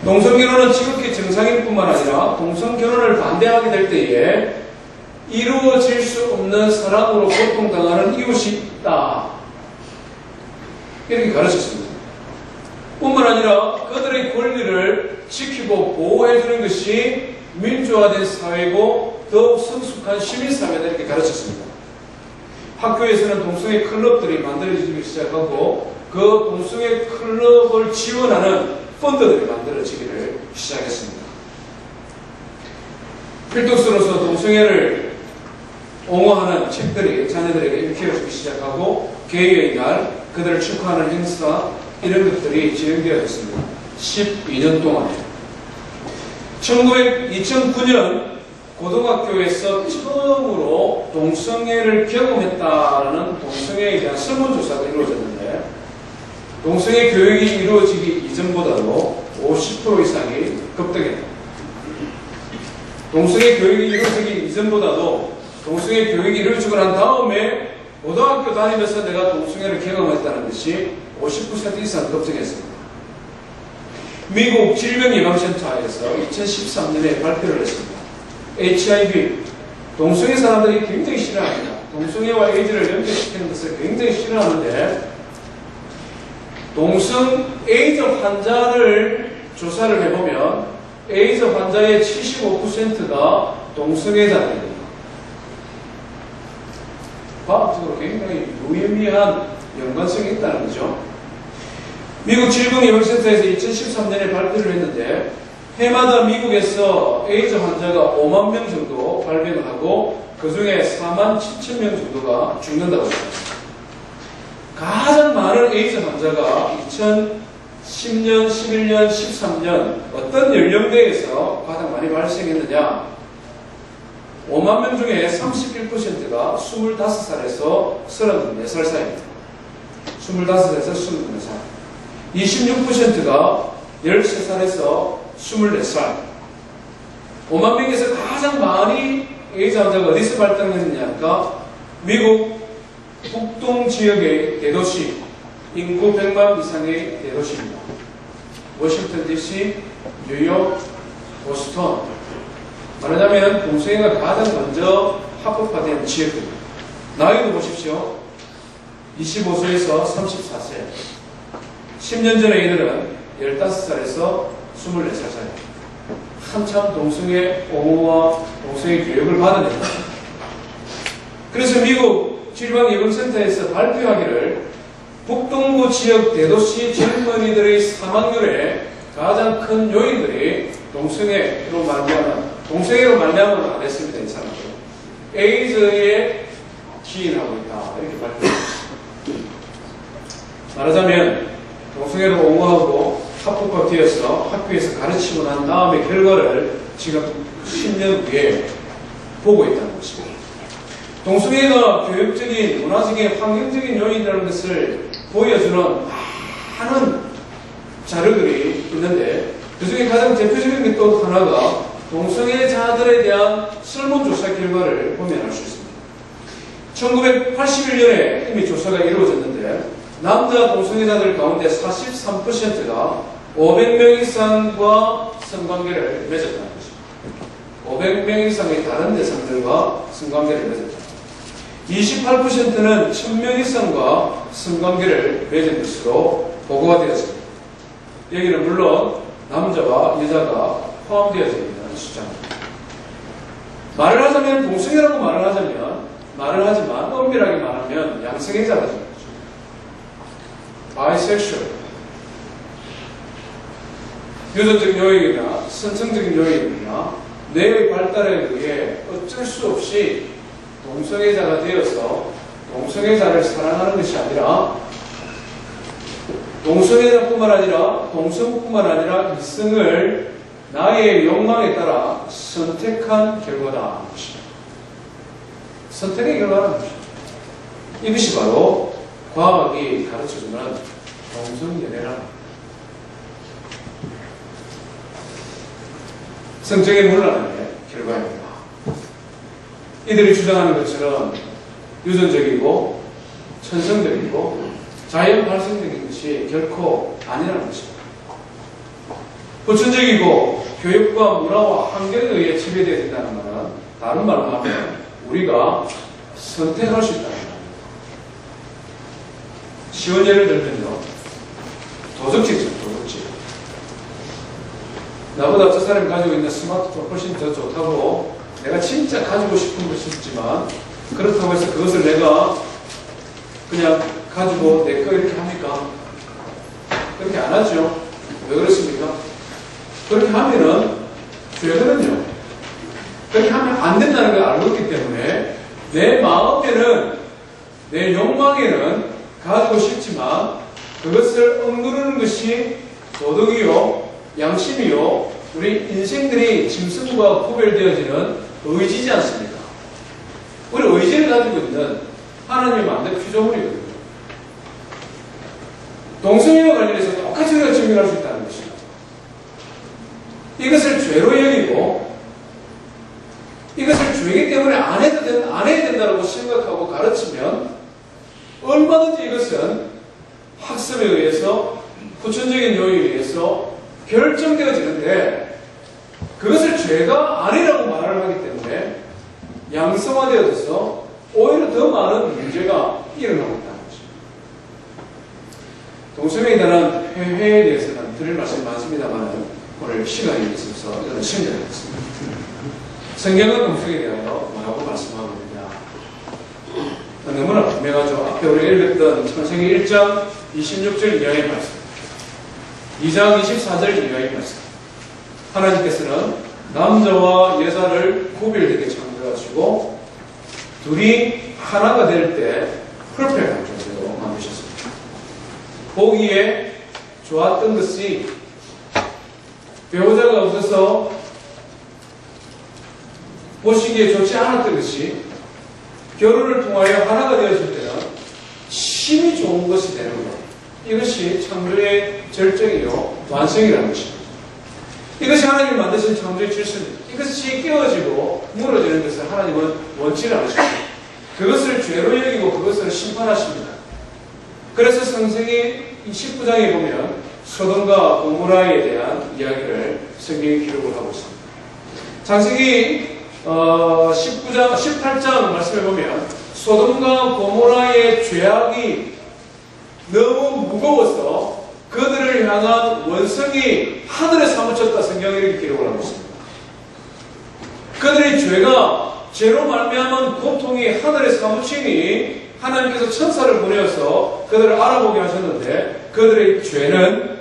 Speaker 1: 동성결혼은 지극히 정상인뿐만 아니라 동성결혼을 반대하게 될 때에 이루어질 수 없는 사랑으로 고통당하는 이웃이 있다. 이렇게 가르쳤습니다. 뿐만 아니라 그들의 권리를 지키고 보호해주는 것이 민주화된 사회고 더욱 성숙한 시민사회다. 이렇게 가르쳤습니다. 학교에서는 동성애 클럽들이 만들어지기 시작하고 그 동성애 클럽을 지원하는 펀드들이 만들어지기를 시작했습니다. 필독스로서 동성애를 옹호하는 책들이 자녀들에게 읽혀주기 시작하고 개의의 날, 그들을 축하하는 행사, 이런 것들이 진행되어졌습니다. 12년 동안에. 2009년 고등학교에서 처음으로 동성애를 경험했다는 동성애에 대한 설문조사가 이루어졌는데, 동성애 교육이 이루어지기 이전보다도 50% 이상이 급등했다. 동성애 교육이 이루어지기 이전보다도 동성애 교육이 이루어지고 난 다음에 고등학교 다니면서 내가 동성애를 경험했다는 것이 50% 이상 급증했습니다. 미국 질병예방센터에서 2013년에 발표를 했습니다. HIV, 동성애 사람들이 굉장히 싫어합니다. 동성애와 에이즈를 연결시키는 것을 굉장히 싫어하는데, 동성 에이즈 환자를 조사를 해보면 에이즈 환자의 75%가 동성애자입니다. 과학적으로 굉장히 유의미한 연관성이 있다는 거죠. 미국 질병예방센터에서 2013년에 발표를 했는데, 해마다 미국에서 에이즈 환자가 5만 명 정도 발병을 하고 그 중에 4만 7천 명 정도가 죽는다고 합니다. 가장 많은 에이즈 환자가 2010년, 11년, 13년 어떤 연령대에서 가장 많이 발생했느냐? 5만 명 중에 31%가 25살에서 34살 사이입니다. 25살에서 24살. 26%가 13살에서 24살. 5만 명에서 가장 많이 에이즈 환자가 어디서 발생했느냐니까 미국 북동 지역의 대도시, 인구 100만 이상의 대도시입니다. 워싱턴 DC, 뉴욕, 보스턴. 말하자면 동성애가 가장 먼저 합법화된 지역입니다. 나이도 보십시오. 25세에서 34세. 10년 전에 이들은 15살에서 24살 사이. 한참 동성애 옹호와 동성애 교육을 받아야 됩니다. 그래서 미국 질병예방센터에서 발표하기를 북동부 지역 대도시 젊은이들의 사망률의 가장 큰 요인들이 동성애로 말미암아는 안 했습니다. 이 사람들. 에이즈에 기인하고 있다. 이렇게 발표했습니다. 말하자면 동성애를 옹호하고 합법화되어서 학교에서 가르치고 난 다음에 결과를 지금 10년 후에 보고 있다는 것입니다. 동성애가 교육적인, 문화적인, 환경적인 요인이라는 것을 보여주는 많은 자료들이 있는데, 그 중에 가장 대표적인 게 또 하나가 동성애자들에 대한 설문조사 결과를 보면 알 수 있습니다. 1981년에 이미 조사가 이루어졌는데, 남자 동성애자들 가운데 43%가 500명 이상과 성관계를 맺었다는 것입니다. 500명 이상의 다른 대상들과 성관계를 맺었다. 28%는 1000명 이상과 성관계를 맺은 것으로 보고가 되었습니다. 여기는 물론 남자와 여자가 포함되어져 있는 숫자입니다. 말을 하자면 동성애라고 말을 하지만 엄밀하게 말하면 양성애자가 되는 거죠. 바이섹슈얼. 유전적 요인이나 선천적인 요인이나 뇌의 발달에 의해 어쩔 수 없이 동성애자가 되어서 동성애자를 사랑하는 것이 아니라 동성애자뿐만 아니라 동성뿐만 아니라 이성을 나의 욕망에 따라 선택한 결과다. 선택의 결과라는 것이죠. 이것이 바로 과학이 가르쳐주는 동성연애라는 성적의 문란의 결과입니다. 이들이 주장하는 것처럼 유전적이고 천성적이고 자연 발생적인 것이 결코 아니라는 것입니다. 후천적이고 교육과 문화와 환경에 의해 지배되어야 된다는 말은 다른 말로 하면 우리가 선택할 수 있다는 말입니다. 쉬운 예를 들면요. 도적질이죠. 도적질. 나보다 저 사람이 가지고 있는 스마트폰 훨씬 더 좋다고 내가 진짜 가지고 싶은 것이 있지만 그렇다고 해서 그것을 내가 그냥 가지고 내 거 이렇게 합니까? 그렇게 안 하죠. 왜 그렇습니까? 그렇게 하면은 죄거든요. 그렇게 하면 안 된다는 걸 알고 있기 때문에 내 마음에는 내 욕망에는 가지고 싶지만 그것을 억누르는 것이 도덕이요 양심이요 우리 인생들이 짐승과 구별되어지는 의지지 않습니까? 우리 의지를 가지고 있는 하나님의 만든 피조물이거든요. 동성애와 관련해서 똑같이 우리가 증명할 수 있다는 것입니다. 이것을 죄로 여기고 이것을 죄이기 때문에 안 해야 된다고 생각하고 가르치면 얼마든지 이것은 학습에 의해서 후천적인 요인에 의해서 결정되어지는데 그것을 죄가 아니라고 말을 하기 때문에 양성화되어져서 오히려 더 많은 문제가 일어나고 있다는 것입니다. 동성애에 대한 회에 대해서는 드릴 말씀이 많습니다만 오늘 시간이 있어서 이거는 심리하겠습니다. 성경은 동성애에 대하여 뭐라고 말씀하고 있느냐 너무나 분명하죠. 앞에 우리가 읽었던 창세기 1장 26절 이하의 말씀 2장 24절 이하의 말씀 하나님께서는 남자와 여자를 구별되게 창조하시고 둘이 하나가 될 때 퍼펙트한 존재로 만드셨습니다. 보기에 좋았던 것이 배우자가 없어서 보시기에 좋지 않았던 것이 결혼을 통하여 하나가 되어질 때는 심히 좋은 것이 되는 것. 이것이 창조의 절정이요 완성이라는 것입니다. 이것이 하나님이 만드신 창조의 질서입니다. 이것이 깨어지고 무너지는 것을 하나님은 원치를 않으십니다. 그것을 죄로 여기고 그것을 심판하십니다. 그래서 성경의 19장에 보면 소돔과 고모라에 대한 이야기를 성경이 기록을 하고 있습니다. 창세기 18장 말씀해 보면 소돔과 고모라의 죄악이 너무 무거워서 그들을 향한 원성이 하늘에 사무쳤다 성경이 이렇게 기록을 하고 있습니다. 그들의 죄로 말미암은 고통이 하늘에 사무치니 하나님께서 천사를 보내어서 그들을 알아보게 하셨는데 그들의 죄는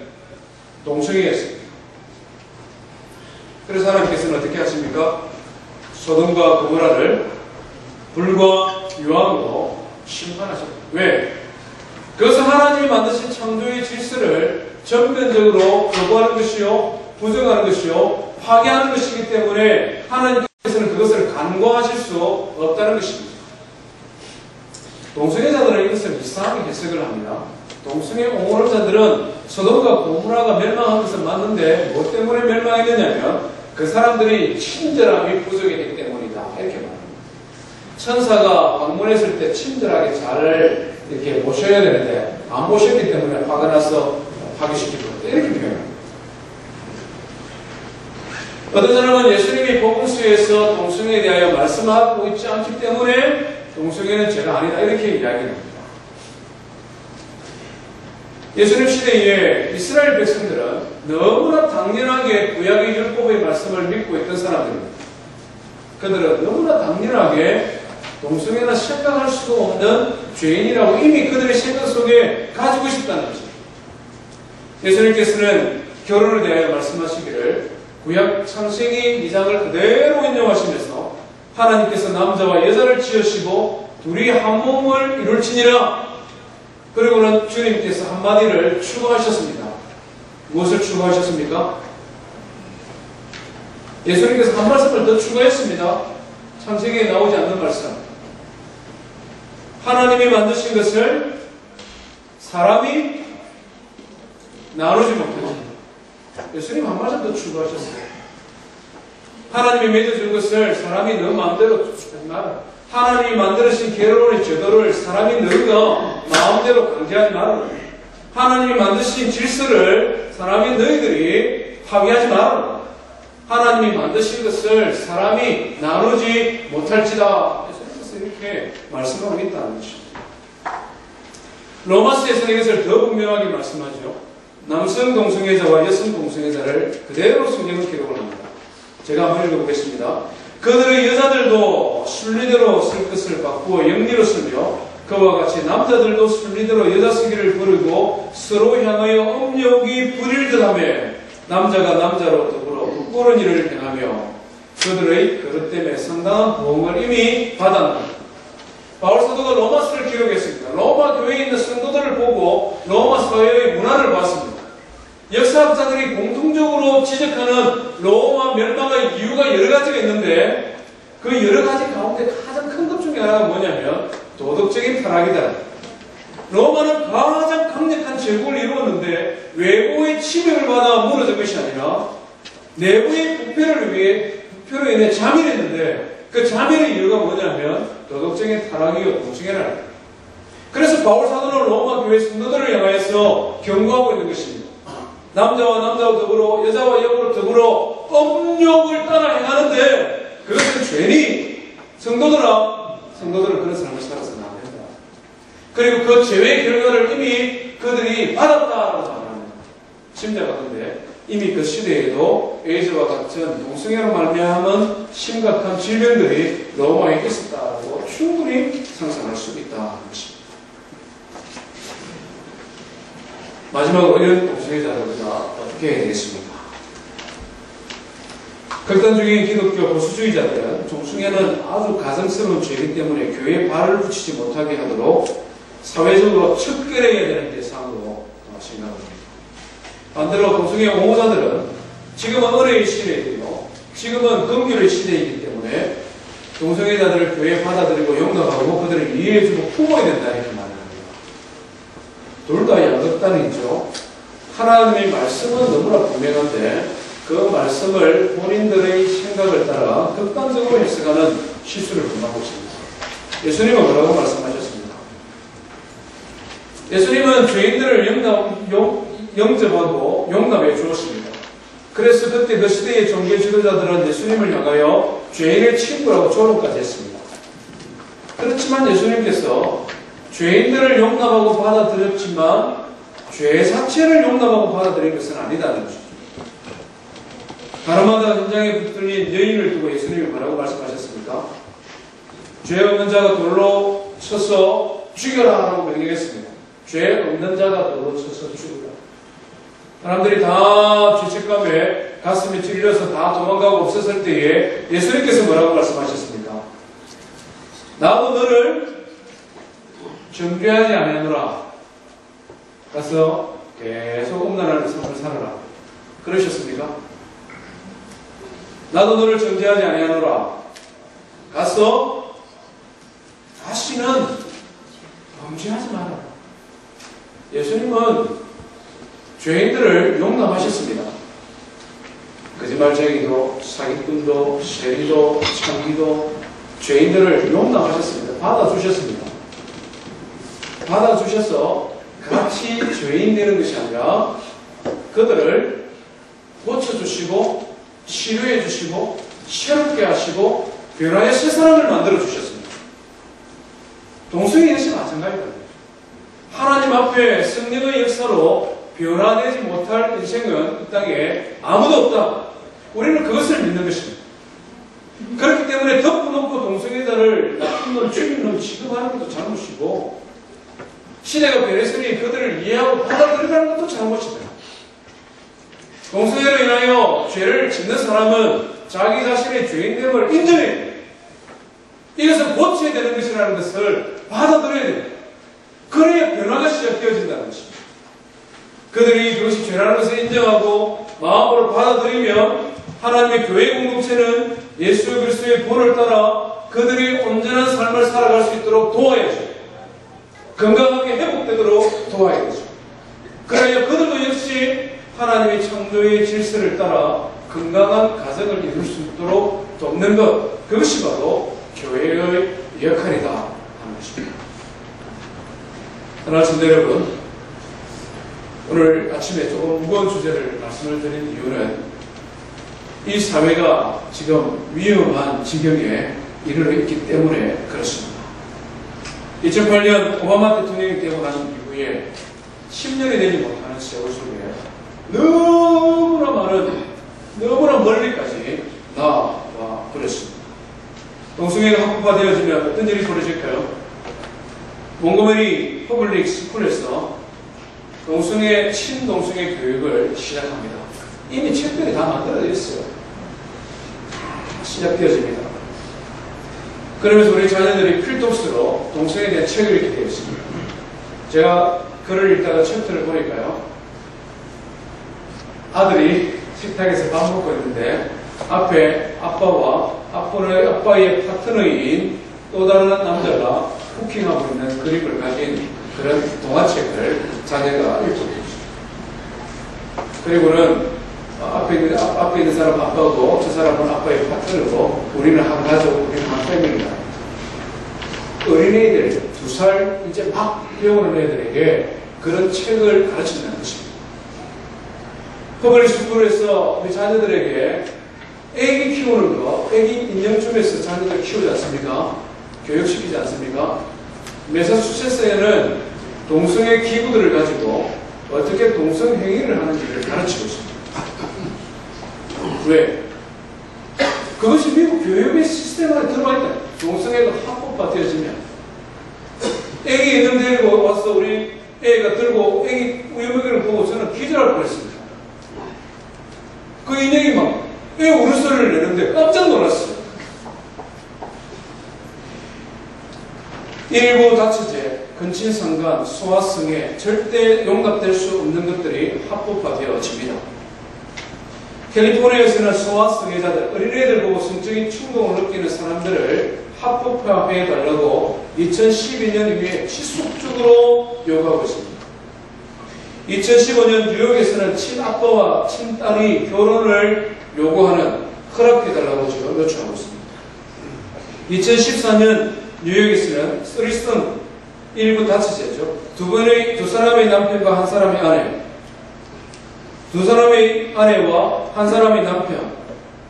Speaker 1: 동성애였습니다. 그래서 하나님께서는 어떻게 하십니까? 소돔과 고모라를 불과 유황으로 심판하셨다. 왜? 그것은 하나님이 만드신 창조의 질서를 전면적으로 거부하는 것이요, 부정하는 것이요, 파괴하는 것이기 때문에 하나님께서는 그것을 간과하실 수 없다는 것입니다. 동성애자들은 이것을 이상하게 해석을 합니다. 동성애 옹호론자들은 소돔과 고모라가 멸망한 것은 맞는데 뭐 때문에 멸망했느냐면 그 사람들이 친절함이 부족했기 때문이다. 이렇게 말합니다. 천사가 방문했을 때 친절하게 잘 이렇게 모셔야 되는데 안 모셨기 때문에 화가 나서 파괴시키고 이렇게 표현합니다. 어떤 사람은 예수님이 복음서에서 동성애에 대하여 말씀하고 있지 않기 때문에 동성애는 죄가 아니다 이렇게 이야기합니다. 예수님 시대에 이스라엘 백성들은 너무나 당연하게 구약의 율법의 말씀을 믿고 있던 사람들입니다. 그들은 너무나 당연하게 동성애나 생각할 수도 없는 죄인이라고 이미 그들의 생각 속에 가지고 있었다는 것입니다. 예수님께서는 결혼을 대하여 말씀하시기를 구약 창세기 2장을 그대로 인용하시면서 하나님께서 남자와 여자를 지으시고 둘이 한 몸을 이룰지니라. 그리고는 주님께서 한마디를 추가하셨습니다. 무엇을 추가하셨습니까? 예수님께서 한 말씀을 더 추가했습니다. 창세기에 나오지 않는 말씀. 하나님이 만드신 것을 사람이 나누지 못하지. 예수님 한 말씀 더 추가하셨어요. 하나님이 맺어준 것을 사람이 너 마음대로 하지 마라. 하나님이 만들어진 결혼의 제도를 사람이 너희가 마음대로 강제하지 마라. 하나님이 만드신 질서를 사람이 너희들이 파괴하지 마라. 하나님이 만드신 것을 사람이 나누지 못할지다. 예수님께서 이렇게 말씀하고 있다는 것입니다. 로마서에서는 이것을 더 분명하게 말씀하죠. 남성 동성애자와 여성 동성애자를 그대로 성경은 기록을 합니다. 제가 한번 읽어보겠습니다. 그들의 여자들도 순리대로 쓸 것을 바꾸어 영리로 쓰며 그와 같이 남자들도 순리대로 여자 쓰기를 부르고 서로 향하여 업력이 부릴 듯하며 남자가 남자로 더불어 부끄러운 일을 행하며 그들의 그릇 때문에 상당한 보응을 이미 받았다. 바울 사도가 로마서를 기록했습니다. 로마 교회에 있는 성도들을 보고 로마 사회의 문화를 봤습니다. 역사학자들이 공통적으로 지적하는 로마 멸망의 이유가 여러 가지가 있는데 그 여러 가지 가운데 가장 큰 것 중에 하나가 뭐냐면 도덕적인 타락이다. 로마는 가장 강력한 제국을 이루었는데 외부의 침입을 받아 무너진 것이 아니라 내부의 부패로 인해 자멸했는데 그 자멸의 이유가 뭐냐면 도덕적인 타락이요 동성애라. 그래서 바울 사도는 로마 교회 성도들을 향하여서 경고하고 있는 것입니다. 남자와 남자와 더불어 여자와 여자로 더불어 업력을 따라 행하는데 그것은 죄니 성도들은 그런 삶을 살아서는 안 된다. 그리고 그 죄의 결과를 이미 그들이 받았다라고 말합니다. 심지어가던데 이미 그 시대에도 에이즈와 같은 동성애로 말미암은 심각한 질병들이 로마에 있었다고 충분히 상상할 수 있다는 것입니다. 마지막으로 이런 동성애자들은 어떻게 해야 되겠습니까? 극단적인 기독교 보수주의자들은 동성애는 아주 가증스러운 죄이기 때문에 교회에 발을 붙이지 못하게 하도록 사회적으로 척결해야 되는 대상으로 생각합니다. 반대로 동성애 옹호자들은 지금은 은혜의 시대이고요. 지금은 긍휼의 시대이기 때문에 동성애자들을 교회에 받아들이고 용납하고 그들을 이해해주고 품어야 된다 이렇게 말합니다. 둘 다 양극단이죠. 하나님의 말씀은 너무나 분명한데 그 말씀을 본인들의 생각을 따라 극단적으로 해석하는 실수를 범하고 있습니다. 예수님은 뭐라고 말씀하셨습니다? 예수님은 죄인들을 영접하고 용납해 주었습니다. 그래서 그때 그 시대의 종교 지도자들은 예수님을 향하여 죄인의 친구라고 조롱까지 했습니다. 그렇지만 예수님께서 죄인들을 용납하고 받아들였지만 죄 자체를 용납하고 받아들인 것은 아니다는 것이죠. 가늠하다 현장에 붙들린 여인을 두고 예수님이 뭐라고 말씀하셨습니까? 죄 없는 자가 돌로 쳐서 죽여라 라고 명령했습니다. 죄 없는 자가 돌로 쳐서 죽여라. 사람들이 다 죄책감에 가슴이 찔려서 다 도망가고 없었을 때에 예수님께서 뭐라고 말씀하셨습니까? 나도 너를 정죄하지 아니하노라. 가서 계속 음란한 삶을 살아라. 그러셨습니까? 나도 너를 정죄하지 아니하노라. 가서 다시는 범죄하지 마라. 예수님은 죄인들을 용납하셨습니다. 거짓말쟁이도 사기꾼도 세리도 창기도 죄인들을 용납하셨습니다. 받아주셨습니다. 받아주셔서 같이 죄인 되는 것이 아니라 그들을 고쳐주시고 치료해주시고 새롭게 하시고 변화의 새 사람을 만들어주셨습니다. 동성애 역시 마찬가지입니다. 하나님 앞에 성령의 역사로 변화되지 못할 인생은 이 땅에 아무도 없다. 우리는 그것을 믿는 것입니다. 그렇기 때문에 덮어놓고 동성애자를 나쁜 놈, 죽인 놈 취급하는 것도 잘못이고, 시대가 변했으니 그들을 이해하고 받아들이라는 것도 잘못이다. 동성애로 인하여 죄를 짓는 사람은 자기 자신의 죄인됨을 인정해야 돼. 이것은 고쳐야 되는 것이라는 것을 받아들여야 돼. 그래야 변화가 시작되어진다는 것입니다. 그들이 그것이 죄라는 것을 인정하고 마음으로 받아들이면 하나님의 교회 공동체는 예수 그리스도의 본을 따라 그들이 온전한 삶을 살아갈 수 있도록 도와야죠. 건강하게 회복되도록 도와야죠. 그래야 그들도 역시 하나님의 창조의 질서를 따라 건강한 가정을 이룰 수 있도록 돕는 것, 그것이 바로 교회의 역할이다 하는 것입니다. 사랑하는 성도 여러분, 오늘 아침에 조금 무거운 주제를 말씀을 드린 이유는 이 사회가 지금 위험한 지경에 이르러 있기 때문에 그렇습니다. 2008년 오바마 대통령이 되고 난 이후에 10년이 되지 못하는 세월 속에 너무나 많은, 너무나 멀리까지 나와 버렸습니다. 동성애가 합법화되어지면 어떤 일이 벌어질까요? 몽고메리 퍼블릭 스쿨에서 친동성애 교육을 시작합니다. 이미 책들이 다 만들어져 있어요. 시작되어집니다. 그러면서 우리 자녀들이 필독스로 동성애에 대한 책을 읽게 되어 있습니다. 제가 글을 읽다가 챕터를 보니까요, 아들이 식탁에서 밥 먹고 있는데 앞에 아빠의 파트너인 또 다른 남자가 쿠킹하고 있는 그림을 가진 그런 동화책을 자녀가 읽고 있습니다. 그리고는 앞에 있는 사람은 아빠고 저 사람은 아빠의 파트너고 우리는 한 가족, 우리는 한 패밀리다. 어린애들 2살 이제 막 배우는 애들에게 그런 책을 가르친다는 것입니다. 퍼블릭 스쿨에서 우리 자녀들에게 애기 키우는 거, 애기 인형춤에서 자녀들 키우지 않습니까? 교육시키지 않습니까? 매사추세츠에는 동성애 기구들을 가지고 어떻게 동성행위를 하는지를 가르치고 있습니다. 왜? 그것이 미국 교육의 시스템 안에 들어가 있다. 동성애가 합법화되어지면 애기 인형 데리고 와서 우리 애가 들고 애기 우유먹이를 보고 저는 기절할 뻔했습니다. 그 인형이 막 애 울음소리를 내는데 깜짝 놀랐어요. 일부 다처제, 근친상간, 소아성애, 절대 용납될 수 없는 것들이 합법화되어집니다. 캘리포니아에서는 소아성애자들, 어린애들 보고 성적인 충동을 느끼는 사람들을 합법화해달라고 2012년 이후에 지속적으로 요구하고 있습니다. 2015년 뉴욕에서는 친아빠와 친딸이 결혼을 요구하는, 허락해달라고 지금 요청하고 있습니다. 2014년 뉴욕에서는 쓰리썸, 일부 다처제죠. 두 사람의 남편과 한 사람의 아내, 두 사람의 아내와 한 사람의 남편,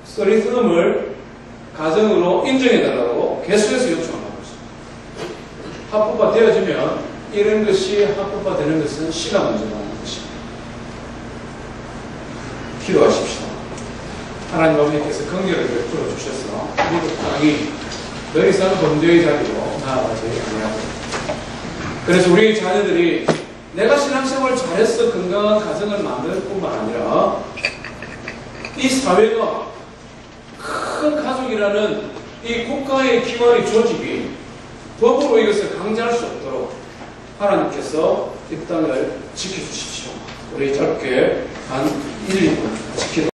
Speaker 1: 쓰리썸을 가정으로 인정해달라고 계속해서 요청하고 있습니다. 합법화되어지면 이런 것이 합법화되는 것은 시간 문제라는 것입니다. 기도하십시오. 하나님 아버지께서 긍휼을 베풀어 주셔서 미국 땅이 더 이상 범죄의 자리로 나아가지 아니하고, 그래서 우리 자녀들이 내가 신앙생활을 잘해서 건강한 가정을 만들 뿐만 아니라 이 사회가 큰 가족이라는 이 국가의 기관의 조직이 법으로 이것을 강제할 수 없도록 하나님께서 이 땅을 지켜주십시오. 우리 짧게 한 1, 2분 지키도록